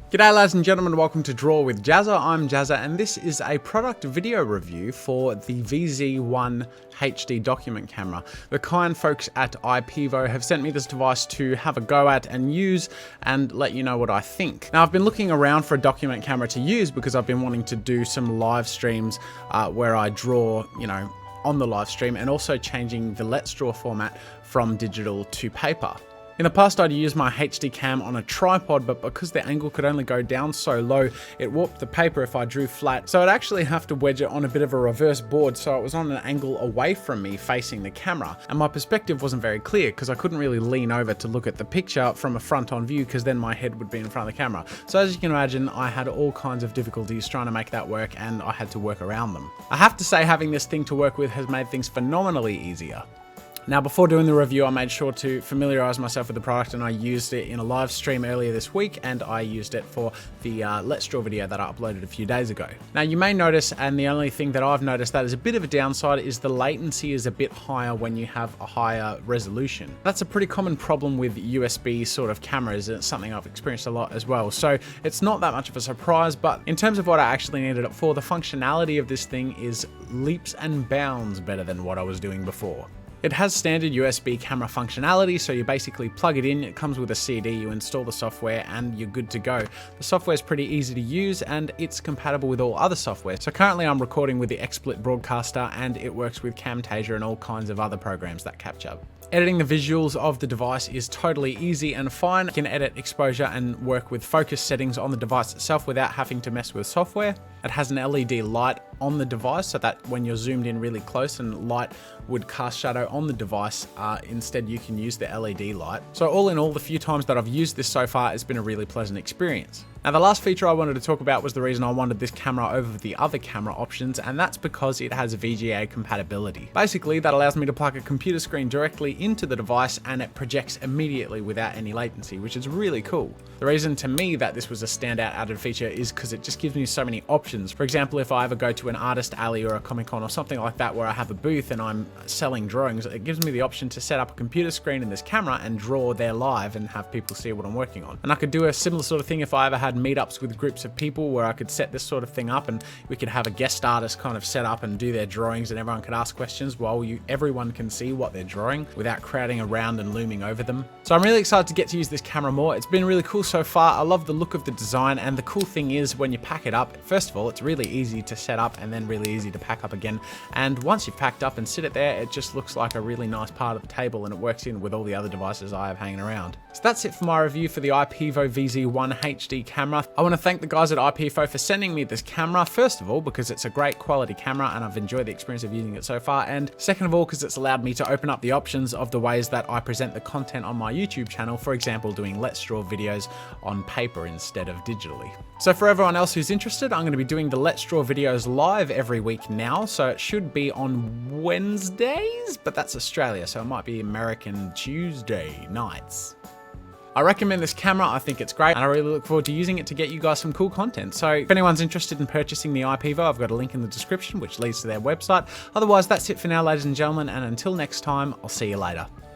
G'day ladies and gentlemen, welcome to Draw with Jazza. I'm Jazza and this is a product video review for the VZ-1 HD document camera. The kind folks at IPEVO have sent me this device to have a go at and use and let you know what I think. Now I've been looking around for a document camera to use because I've been wanting to do some live streams where I draw, on the live stream, and also changing the Let's Draw format from digital to paper. In the past, I'd used my HD cam on a tripod, but because the angle could only go down so low, it warped the paper if I drew flat. So I'd actually have to wedge it on a bit of a reverse board, so it was on an angle away from me facing the camera. And my perspective wasn't very clear because I couldn't really lean over to look at the picture from a front-on view because then my head would be in front of the camera. So as you can imagine, I had all kinds of difficulties trying to make that work, and I had to work around them. I have to say, having this thing to work with has made things phenomenally easier. Now, before doing the review, I made sure to familiarize myself with the product, and I used it in a live stream earlier this week, and I used it for the Let's Draw video that I uploaded a few days ago. Now, you may notice, and the only thing that I've noticed that is a bit of a downside, is the latency is a bit higher when you have a higher resolution. That's a pretty common problem with USB sort of cameras, and it's something I've experienced a lot as well. So it's not that much of a surprise, but in terms of what I actually needed it for, the functionality of this thing is leaps and bounds better than what I was doing before. It has standard USB camera functionality, so you basically plug it in, it comes with a CD, you install the software, and you're good to go. The software is pretty easy to use, and it's compatible with all other software. So currently I'm recording with the XSplit Broadcaster, and it works with Camtasia and all kinds of other programs that capture. Editing the visuals of the device is totally easy and fine. You can edit exposure and work with focus settings on the device itself without having to mess with software. It has an LED light on the device so that when you're zoomed in really close and light would cast shadow on the device, instead you can use the LED light. So all in all, the few times that I've used this so far, it's been a really pleasant experience. Now, the last feature I wanted to talk about was the reason I wanted this camera over the other camera options, and that's because it has VGA compatibility. Basically, that allows me to plug a computer screen directly into the device and it projects immediately without any latency, which is really cool. The reason to me that this was a standout added feature is because it just gives me so many options. For example, if I ever go to an artist alley or a Comic-Con or something like that where I have a booth and I'm selling drawings, it gives me the option to set up a computer screen in this camera and draw there live and have people see what I'm working on. And I could do a similar sort of thing if I ever had meetups with groups of people where I could set this sort of thing up and we could have a guest artist kind of set up and do their drawings, and everyone could ask questions while everyone can see what they're drawing without crowding around and looming over them. So I'm really excited to get to use this camera more. It's been really cool so far. I love the look of the design, and the cool thing is when you pack it up, first of all, it's really easy to set up and then really easy to pack up again. And once you've packed up and sit it there, it just looks like a really nice part of the table, and it works in with all the other devices I have hanging around. So that's it for my review for the IPEVO VZ-1 HD camera. I want to thank the guys at IPEVO for sending me this camera, first of all because it's a great quality camera and I've enjoyed the experience of using it so far, and second of all because it's allowed me to open up the options of the ways that I present the content on my YouTube channel, for example doing Let's Draw videos on paper instead of digitally. So for everyone else who's interested, I'm going to be doing the Let's Draw videos live every week now, so it should be on Wednesdays, but that's Australia, so it might be American Tuesday nights. I recommend this camera, I think it's great, and I really look forward to using it to get you guys some cool content. So if anyone's interested in purchasing the IPEVO, I've got a link in the description which leads to their website. Otherwise, that's it for now, ladies and gentlemen, and until next time, I'll see you later.